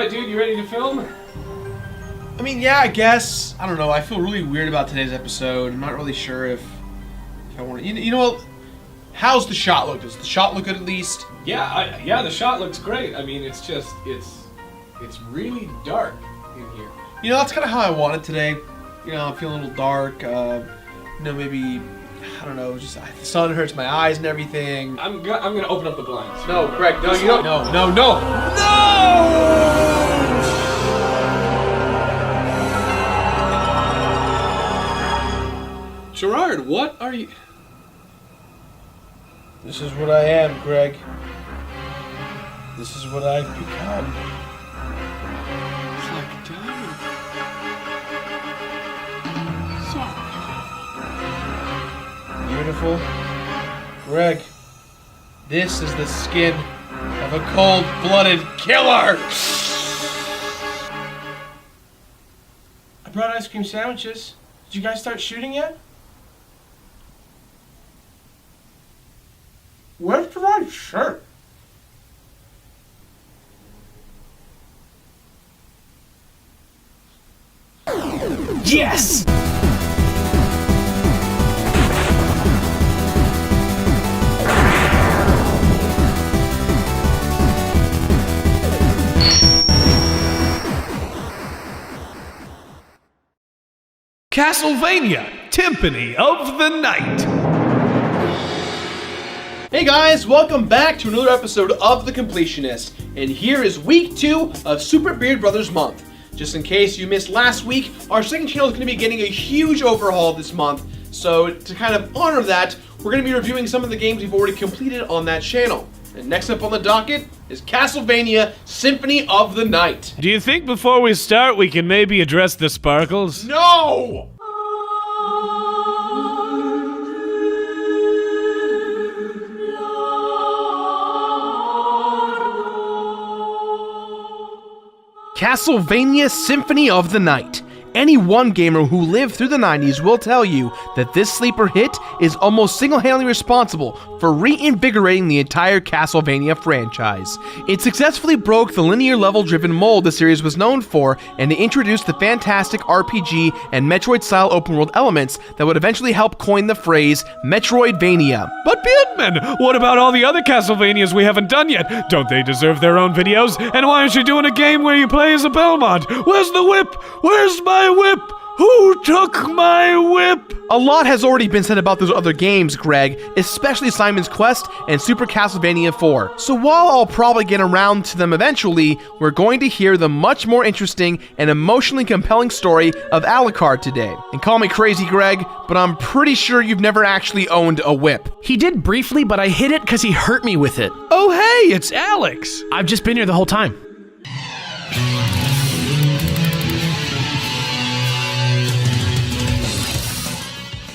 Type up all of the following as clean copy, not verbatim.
Alright, dude, you ready to film? I mean, yeah, I guess. I don't know. I feel really weird about today's episode. I'm not really sure if I want to. You know what? How's the shot look? Does the shot look good at least? Yeah, the shot looks great. I mean, it's just, it's really dark in here. You know, that's kind of how I want it today. You know, I'm feeling a little dark. Maybe, I don't know, just the sun hurts my eyes and everything. I'm gonna open up the blinds. No, Greg, no, you don't. No! Gerard, what are you... This is what I am, Greg. This is what I've become. It's like a diamond. So Beautiful. Greg, this is the skin of a cold-blooded killer! I brought ice cream sandwiches. Did you guys start shooting yet? Where's the right shirt? Yes! Castlevania, Symphony of the Night. Hey guys, welcome back to another episode of The Completionist, and here is week 2 of Super Beard Brothers Month. Just in case you missed last week, our second channel is going to be getting a huge overhaul this month, so to kind of honor that, we're going to be reviewing some of the games we've already completed on that channel. And next up on the docket is Castlevania, Symphony of the Night. Do you think before we start we can maybe address the sparkles? No! Castlevania Symphony of the Night. Any one gamer who lived through the 90s will tell you that this sleeper hit is almost single-handedly responsible for reinvigorating the entire Castlevania franchise. It successfully broke the linear level-driven mold the series was known for, and it introduced the fantastic RPG and Metroid-style open-world elements that would eventually help coin the phrase Metroidvania. But Beardman, what about all the other Castlevanias we haven't done yet? Don't they deserve their own videos? And why aren't you doing a game where you play as a Belmont? Where's the whip? Where's my whip? Who took my whip? A lot has already been said about those other games, Greg, especially Simon's Quest and Super Castlevania 4. So while I'll probably get around to them eventually, we're going to hear the much more interesting and emotionally compelling story of Alucard today. And call me crazy, Greg, but I'm pretty sure you've never actually owned a whip. He did briefly, but I hid it because he hurt me with it. Oh hey, it's Alex. I've just been here the whole time.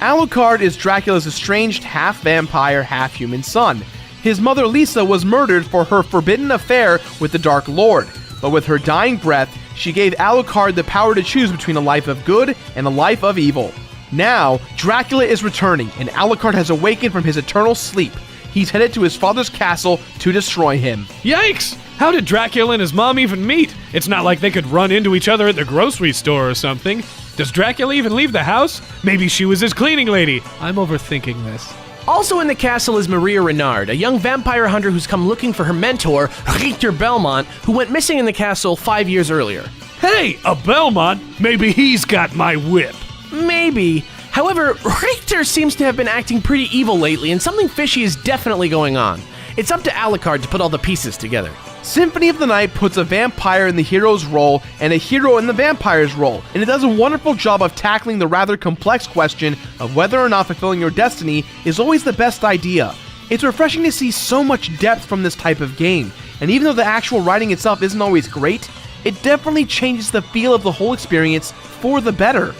Alucard is Dracula's estranged half-vampire, half-human son. His mother Lisa was murdered for her forbidden affair with the Dark Lord, but with her dying breath, she gave Alucard the power to choose between a life of good and a life of evil. Now, Dracula is returning, and Alucard has awakened from his eternal sleep. He's headed to his father's castle to destroy him. Yikes! How did Dracula and his mom even meet? It's not like they could run into each other at the grocery store or something. Does Dracula even leave the house? Maybe she was his cleaning lady. I'm overthinking this. Also in the castle is Maria Renard, a young vampire hunter who's come looking for her mentor, Richter Belmont, who went missing in the castle 5 years earlier. Hey, a Belmont? Maybe he's got my whip. Maybe. However, Richter seems to have been acting pretty evil lately, and something fishy is definitely going on. It's up to Alucard to put all the pieces together. Symphony of the Night puts a vampire in the hero's role and a hero in the vampire's role, and it does a wonderful job of tackling the rather complex question of whether or not fulfilling your destiny is always the best idea. It's refreshing to see so much depth from this type of game, and even though the actual writing itself isn't always great, it definitely changes the feel of the whole experience for the better.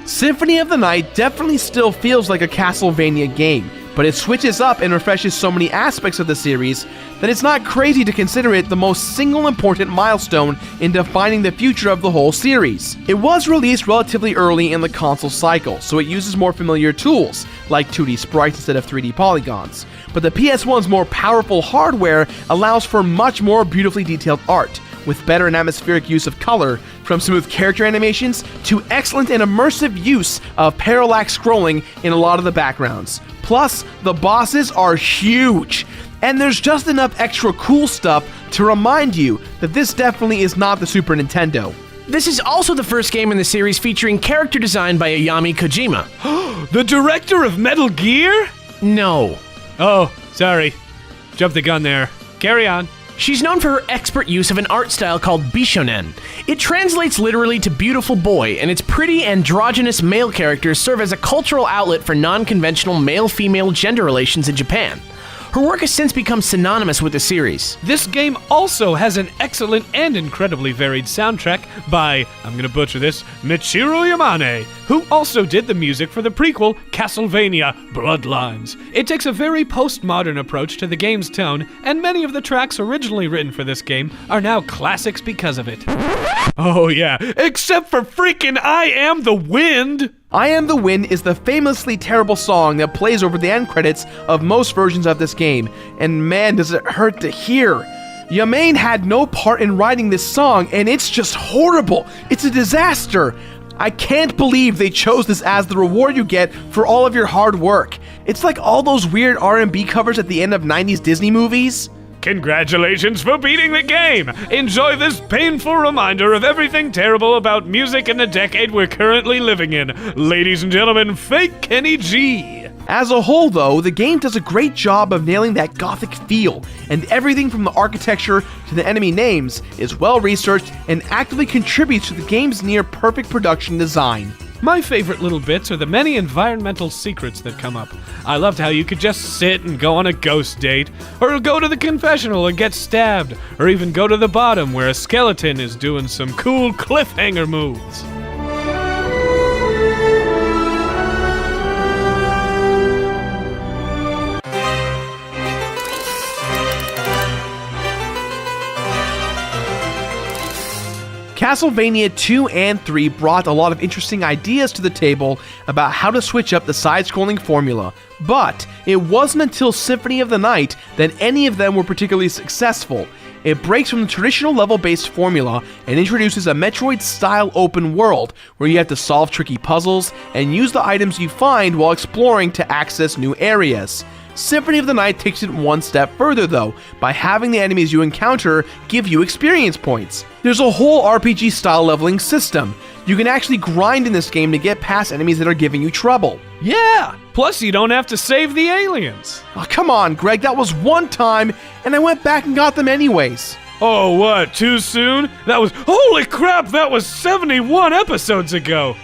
Symphony of the Night definitely still feels like a Castlevania game, but it switches up and refreshes so many aspects of the series that it's not crazy to consider it the most single important milestone in defining the future of the whole series. It was released relatively early in the console cycle, so it uses more familiar tools, like 2D sprites instead of 3D polygons, but the PS1's more powerful hardware allows for much more beautifully detailed art, with better and atmospheric use of color, from smooth character animations to excellent and immersive use of parallax scrolling in a lot of the backgrounds. Plus, the bosses are huge, and there's just enough extra cool stuff to remind you that this definitely is not the Super Nintendo. This is also the first game in the series featuring character design by Ayami Kojima. The director of Metal Gear? No. Oh, sorry. Jumped the gun there. Carry on. She's known for her expert use of an art style called Bishonen. It translates literally to beautiful boy, and its pretty androgynous male characters serve as a cultural outlet for non-conventional male-female gender relations in Japan. Her work has since become synonymous with the series. This game also has an excellent and incredibly varied soundtrack by, I'm gonna butcher this, Michiru Yamane, who also did the music for the prequel Castlevania Bloodlines. It takes a very postmodern approach to the game's tone, and many of the tracks originally written for this game are now classics because of it. Oh yeah, except for freaking I Am the Wind! I Am the Wind is the famously terrible song that plays over the end credits of most versions of this game, and man does it hurt to hear. Yamane had no part in writing this song, and it's just horrible. It's a disaster. I can't believe they chose this as the reward you get for all of your hard work. It's like all those weird R&B covers at the end of 90s Disney movies. Congratulations for beating the game! Enjoy this painful reminder of everything terrible about music in the decade we're currently living in. Ladies and gentlemen, Fake Kenny G! As a whole, though, the game does a great job of nailing that gothic feel, and everything from the architecture to the enemy names is well researched and actively contributes to the game's near-perfect production design. My favorite little bits are the many environmental secrets that come up. I loved how you could just sit and go on a ghost date, or go to the confessional and get stabbed, or even go to the bottom where a skeleton is doing some cool cliffhanger moves. Castlevania 2 and 3 brought a lot of interesting ideas to the table about how to switch up the side-scrolling formula, but it wasn't until Symphony of the Night that any of them were particularly successful. It breaks from the traditional level-based formula and introduces a Metroid-style open world where you have to solve tricky puzzles and use the items you find while exploring to access new areas. Symphony of the Night takes it one step further, though, by having the enemies you encounter give you experience points. There's a whole RPG-style leveling system. You can actually grind in this game to get past enemies that are giving you trouble. Yeah! Plus you don't have to save the aliens! Oh, come on, Greg, that was one time, and I went back and got them anyways. Oh, what, too soon? Holy crap, that was 71 episodes ago!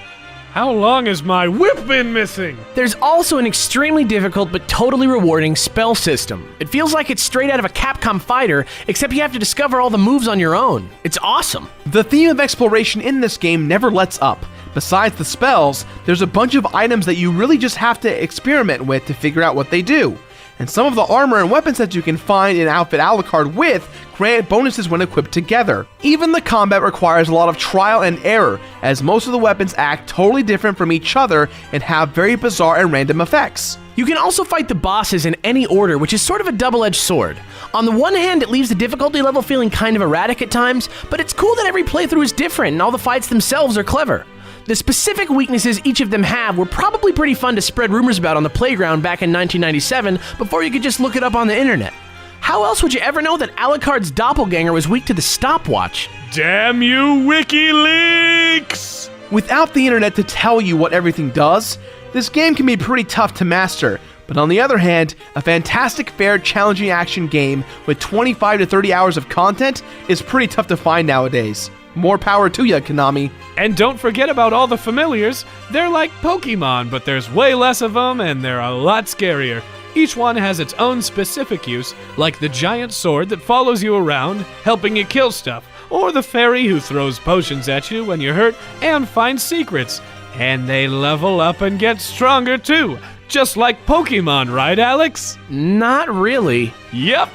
How long has my whip been missing? There's also an extremely difficult but totally rewarding spell system. It feels like it's straight out of a Capcom fighter, except you have to discover all the moves on your own. It's awesome. The theme of exploration in this game never lets up. Besides the spells, there's a bunch of items that you really just have to experiment with to figure out what they do. And some of the armor and weapons that you can find in Outfit a la carte with grant bonuses when equipped together. Even the combat requires a lot of trial and error, as most of the weapons act totally different from each other and have very bizarre and random effects. You can also fight the bosses in any order, which is sort of a double-edged sword. On the one hand, it leaves the difficulty level feeling kind of erratic at times, but it's cool that every playthrough is different and all the fights themselves are clever. The specific weaknesses each of them have were probably pretty fun to spread rumors about on the playground back in 1997 before you could just look it up on the internet. How else would you ever know that Alucard's doppelganger was weak to the stopwatch? Damn you, WikiLeaks! Without the internet to tell you what everything does, this game can be pretty tough to master. But on the other hand, a fantastic, fair, challenging action game with 25 to 30 hours of content is pretty tough to find nowadays. More power to ya, Konami. And don't forget about all the familiars. They're like Pokemon, but there's way less of them and they're a lot scarier. Each one has its own specific use, like the giant sword that follows you around, helping you kill stuff, or the fairy who throws potions at you when you're hurt and finds secrets. And they level up and get stronger too. Just like Pokemon, right, Alex? Not really. Yep,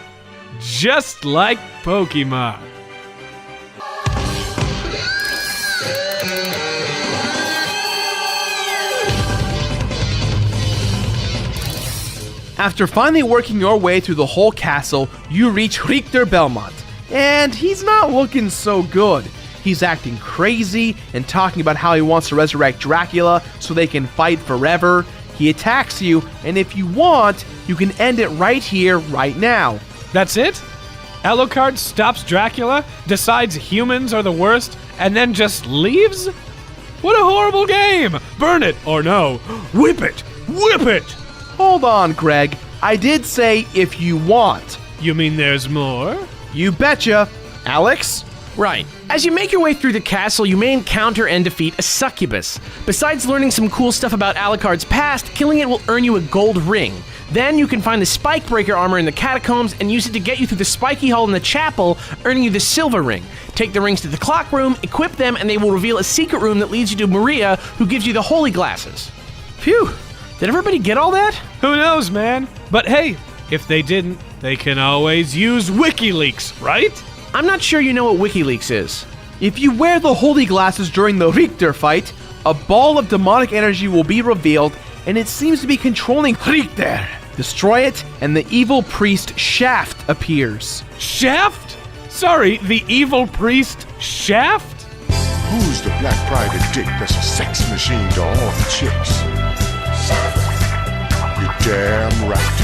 just like Pokemon. After finally working your way through the whole castle, you reach Richter Belmont. And he's not looking so good. He's acting crazy and talking about how he wants to resurrect Dracula so they can fight forever. He attacks you, and if you want, you can end it right here, right now. That's it? Alucard stops Dracula, decides humans are the worst, and then just leaves? What a horrible game! Burn it, or no, whip it! Whip it! Hold on, Greg. I did say if you want. You mean there's more? You betcha. Alex? Right. As you make your way through the castle, you may encounter and defeat a succubus. Besides learning some cool stuff about Alucard's past, killing it will earn you a gold ring. Then you can find the spike breaker armor in the catacombs and use it to get you through the spiky hall in the chapel, earning you the silver ring. Take the rings to the clock room, equip them, and they will reveal a secret room that leads you to Maria, who gives you the holy glasses. Phew. Did everybody get all that? Who knows, man? But hey, if they didn't, they can always use WikiLeaks, right? I'm not sure you know what WikiLeaks is. If you wear the holy glasses during the Richter fight, a ball of demonic energy will be revealed, and it seems to be controlling Richter. Destroy it, and the evil priest Shaft appears. Shaft? Sorry, the evil priest Shaft? Who's the black private dick that's a sex machine to all the chicks? You're damn right.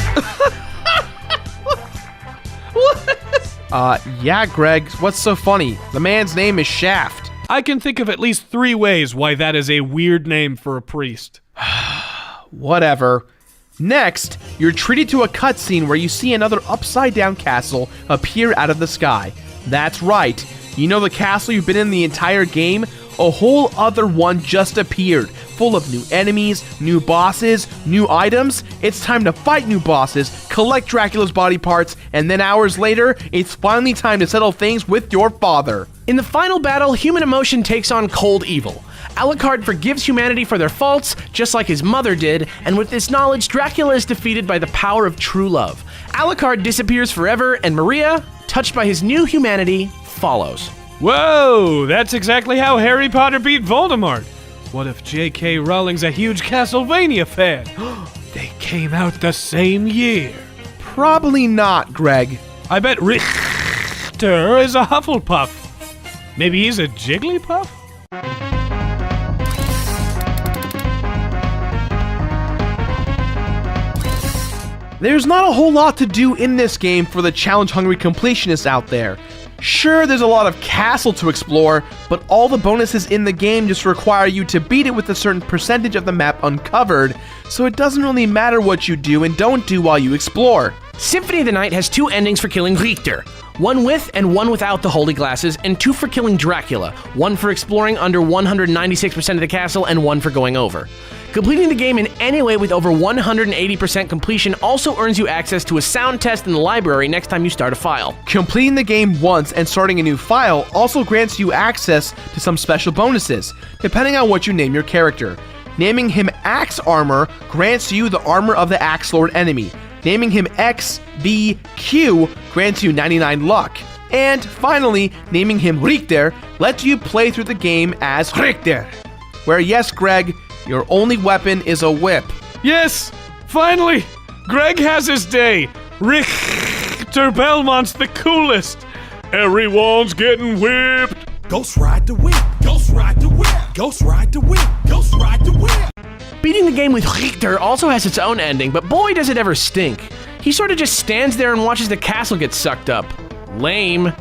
Yeah, Greg, what's so funny? The man's name is Shaft. I can think of at least 3 ways why that is a weird name for a priest. Whatever. Next, you're treated to a cutscene where you see another upside-down castle appear out of the sky. That's right. You know the castle you've been in the entire game? A whole other one just appeared, full of new enemies, new bosses, new items. It's time to fight new bosses, collect Dracula's body parts, and then hours later, it's finally time to settle things with your father. In the final battle, human emotion takes on cold evil. Alucard forgives humanity for their faults, just like his mother did, and with this knowledge, Dracula is defeated by the power of true love. Alucard disappears forever, and Maria, touched by his new humanity, follows. Whoa, that's exactly how Harry Potter beat Voldemort. What if J.K. Rowling's a huge Castlevania fan? They came out the same year. Probably not, Greg. I bet Richter is a Hufflepuff. Maybe he's a Jigglypuff? There's not a whole lot to do in this game for the challenge-hungry completionists out there. Sure, there's a lot of castle to explore, but all the bonuses in the game just require you to beat it with a certain percentage of the map uncovered, so it doesn't really matter what you do and don't do while you explore. Symphony of the Night has 2 endings for killing Richter. One with and one without the holy glasses, and 2 for killing Dracula. 1 for exploring under 196% of the castle, and 1 for going over. Completing the game in any way with over 180% completion also earns you access to a sound test in the library next time you start a file. Completing the game once and starting a new file also grants you access to some special bonuses, depending on what you name your character. Naming him Axe Armor grants you the armor of the Axe Lord enemy. Naming him XVQ grants you 99 luck. And finally, naming him Richter lets you play through the game as Richter. Where yes, Greg, your only weapon is a whip. Yes! Finally! Greg has his day! Richter Belmont's the coolest! Everyone's getting whipped! Ghost ride the whip! Ghost ride the whip! Ghost ride the whip! Ghost ride the whip! Beating the game with Richter also has its own ending, but boy does it ever stink. He sort of just stands there and watches the castle get sucked up. Lame.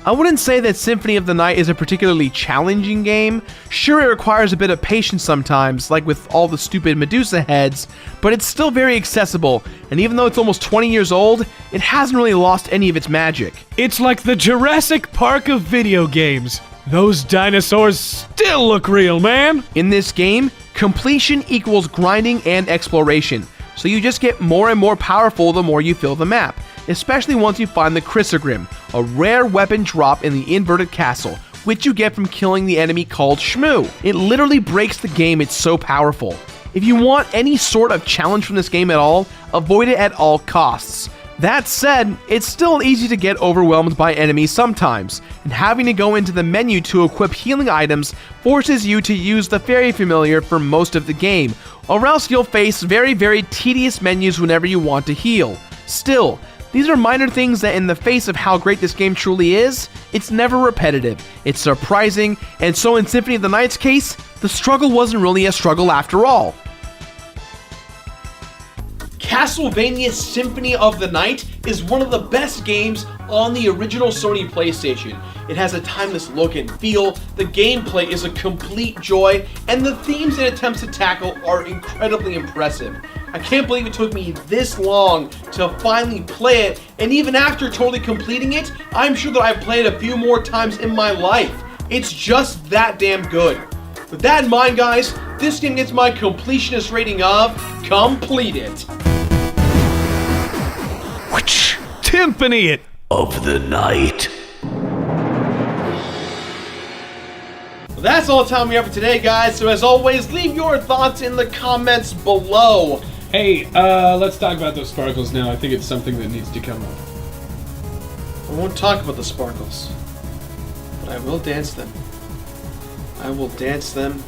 I wouldn't say that Symphony of the Night is a particularly challenging game. Sure, it requires a bit of patience sometimes, like with all the stupid Medusa heads, but it's still very accessible, and even though it's almost 20 years old, it hasn't really lost any of its magic. It's like the Jurassic Park of video games. Those dinosaurs still look real, man! In this game, completion equals grinding and exploration, so you just get more and more powerful the more you fill the map. especially once you find the Chrysogrim, a rare weapon drop in the inverted castle, which you get from killing the enemy called Shmoo. It literally breaks the game, it's so powerful. If you want any sort of challenge from this game at all, avoid it at all costs. That said, it's still easy to get overwhelmed by enemies sometimes, and having to go into the menu to equip healing items forces you to use the Fairy Familiar for most of the game, or else you'll face very tedious menus whenever you want to heal. Still, these are minor things that in the face of how great this game truly is, it's never repetitive, it's surprising, and so in Symphony of the Night's case, the struggle wasn't really a struggle after all. Castlevania Symphony of the Night is one of the best games on the original Sony PlayStation. It has a timeless look and feel, the gameplay is a complete joy, and the themes it attempts to tackle are incredibly impressive. I can't believe it took me this long to finally play it, and even after totally completing it, I'm sure that I've played it a few more times in my life. It's just that damn good. With that in mind, guys, this game gets my completionist rating of completed. Symphony Of the night. Well, that's all the time we have for today, guys. So as always, leave your thoughts in the comments below. Hey, let's talk about those sparkles now. I think it's something that needs to come up. I won't talk about the sparkles, but I will dance them. I will dance them